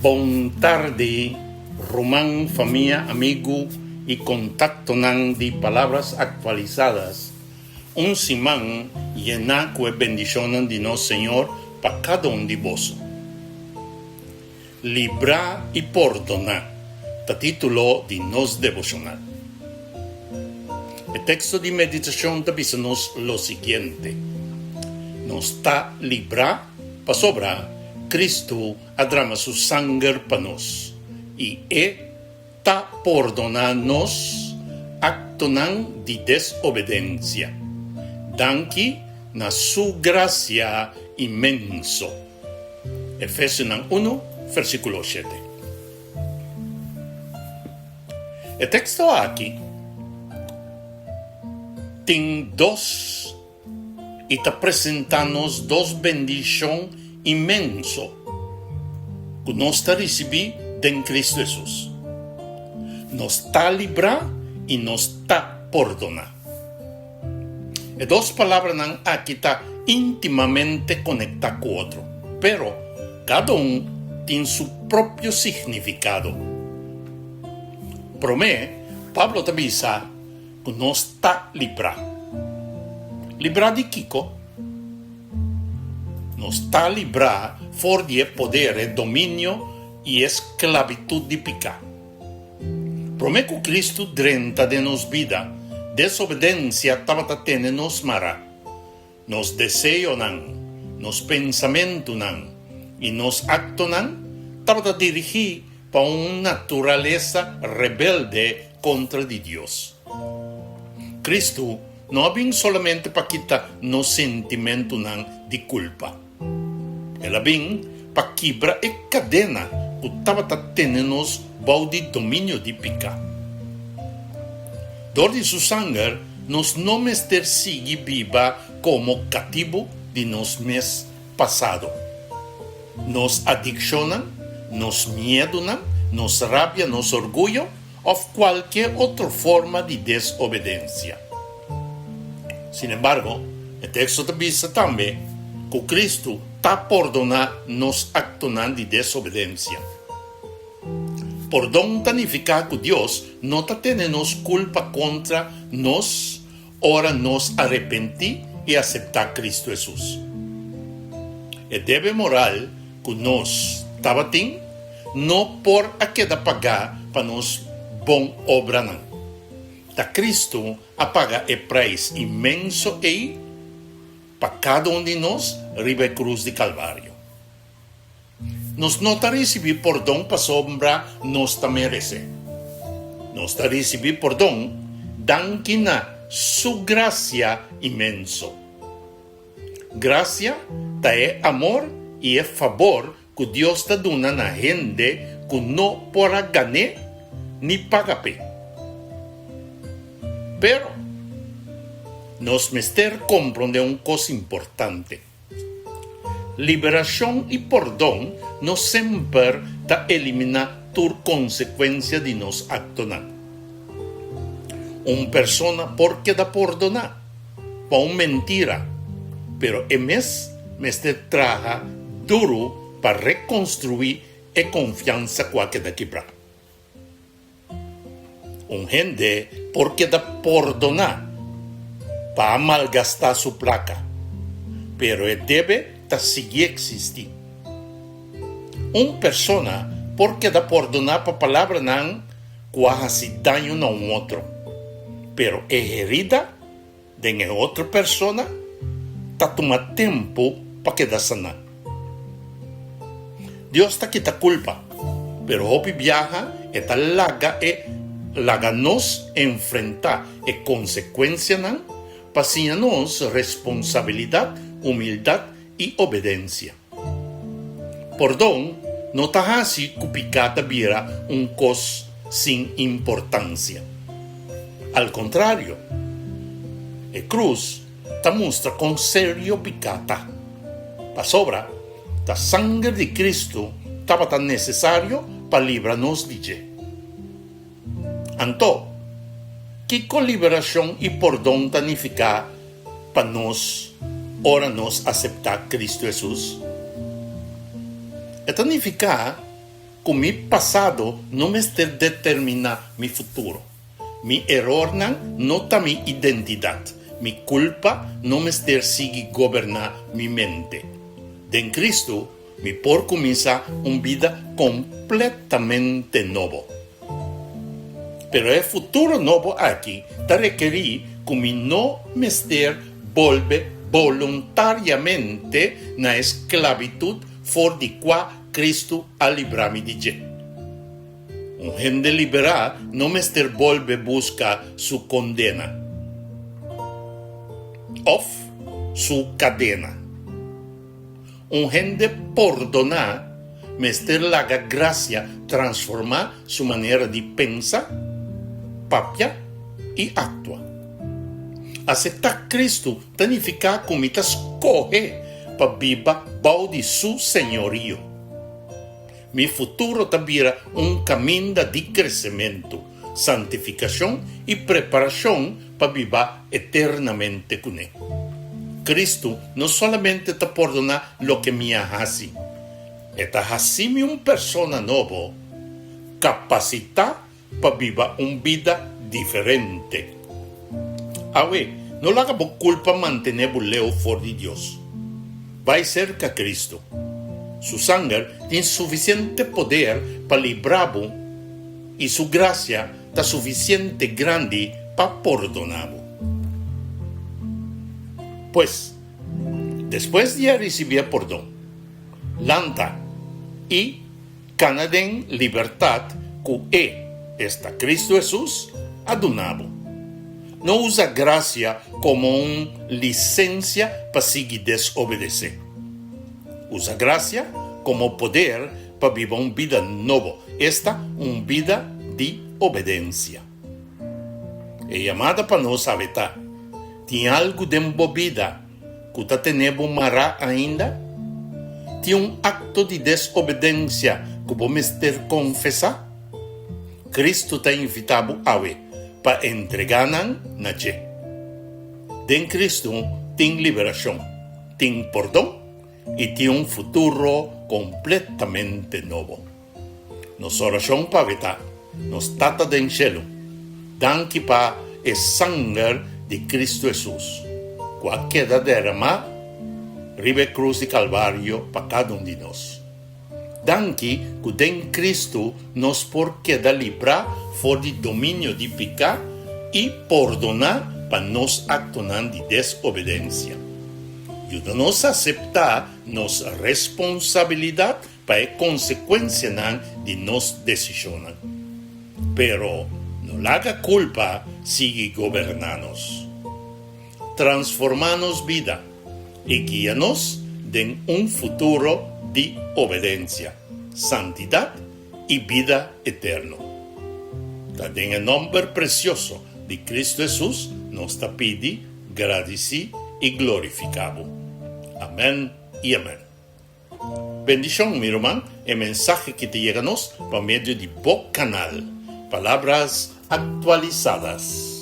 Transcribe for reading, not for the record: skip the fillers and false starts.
Buon tarde, Román, familia, amigo y contacto de palabras actualizadas. Un simán llena de bendiciones de nuestro Señor para cada uno de vosotros. Libra y perdona, título de nos devocional. El texto de meditación te dice lo siguiente: nos está libra para sobra Cristo adrama su sangre para nos y está perdonarnos actonan de desobediencia. Danki na su gracia inmenso. Efesios 1, versículo 7. El texto aquí tiene dos y está presentando dos bendiciones inmenso que nos está recibiendo en Cristo Jesús. Nos está librando y nos está perdonando. Las dos palabras aquí están íntimamente conectadas con otro, pero cada uno tiene su propio significado. Por mí, Pablo te dice que nos está librando. ¿Librado de Kiko? Nos está librado fuera de poder, dominio y esclavitud de pecado. Promete que Cristo drenta de nos vida, desobediencia estaba teniendo nos mara, nos deseos, nos pensamientos y nos actos estaba dirigido para una naturaleza rebelde contra Dios. Cristo no vino solamente para quitar nos sentimientos de culpa. Ela vem para quebrar a cadena que estava tendo bajo de domínio de pecado. Dor de su sangue, nos não mester sigue viva como cativo de nos mes passado. Nos adiccionan, nos miedonan, nos rabia, nos orgullo ou qualquer outra forma de desobediencia. Sin embargo, el texto dice también que Cristo está perdonando nos actos de desobediencia. Perdón significa que Dios no está teniendo culpa contra nos, ahora nos arrepentir y aceptar Cristo Jesús. El debe moral que nos estaba teniendo, no por aquella pagar para nos bon obra não. Da Cristo apaga o preço imenso e para cada um de nós riba a cruz de Calvário. Nos não está receber perdão para sombra nos está merece. Nos está receber perdão danke na sua graça imenso. Graça é amor e é favor que Deus está dando na gente que não porá ganhar ni paga pe. Pero nos mester comprende una cosa importante. Liberación y perdón no siempre ta elimina tur consecuencia de nos actos. Una persona porque da perdonar pa una mentira, pero mester traja duro para reconstruir e confianza que da quebrar. Un gente porque da perdonar para malgastar su placa, pero debe seguir existir. Una persona porque da perdonar para palabra nan quase daño a un otro, pero herida de otra persona toma tiempo para quedar sana. Dios está quita culpa, pero hopi viaja eta laga nos enfrentar e consecuencia para nos responsabilidad, humildad y obediencia. Perdón no está así que picata vira un cos sin importancia. Al contrario, el cruz te muestra con serio picata. Pa sobra, la sangre de Cristo estaba tan necesario para librarnos de je. Anto, que con liberación y perdón significa para nos, ahora nos aceptar Cristo Jesús? Significa que mi pasado no me determina mi futuro. Mi error no está mi identidad. Mi culpa no me sigue gobernar mi mente. En Cristo, mi por comienza una vida completamente nuevo. Pero el futuro nuevo aquí te requiere que mi no me vuelve voluntariamente na esclavitud for di qua Cristo a librarmi di je. Un gente liberada no me vuelve busca su condena. Of su cadena. Un gente perdona me la gracia transformar su manera de pensar, papia y actuar. Aceptar Cristo significa que me escoge para vivir bajo de su señorío. Mi futuro también un camino de crecimiento, santificación y preparación para vivir eternamente con Él. Cristo no solamente te perdona lo que me hace, te hace una persona nueva, capacitada para vivir una vida diferente. No le haga culpa mantener leo fuera de Dios. Va cerca a Cristo. Su sangre tiene suficiente poder para librarlo y su gracia está suficiente grande para perdonarlo. Pues, después de recibir perdón, lanta y canadén libertad que está Cristo Jesús adonado. No usa gracia como una licencia para seguir desobedecer. Usa gracia como poder para vivir una vida nueva. Esta una vida de obediencia. Es llamada para nos saber. ¿Tiene algo de vida que está teniendo mará ainda? ¿Tiene un acto de desobediencia que vamos a confesar? Cristo te invitado a ver para entregar na je. En Cristo tem liberación, tem perdón y tiene un futuro completamente nuevo. Nos oración para vetar, nos tata den cielo, danke para el sangre de Cristo Jesús, cual queda derramada ribe cruz de Calvario para cada uno de nosotros. Danke que en Cristo nos por queda librar for de dominio de pecado y perdonar para nos actuar de desobediencia. Ayúdanos a aceptar nuestra responsabilidad para la consecuencia de nuestras decisiones. Pero no la haga culpa sigue gobernarnos. Transformanos vida y guíanos en un futuro de obediencia, santidad y vida eterna. En el nombre precioso de Cristo Jesús nos te pide, agradecido y glorificado. Amén y amén. Bendición, mi hermano, el mensaje que te llega por medio de Boc Canal, palabras actualizadas.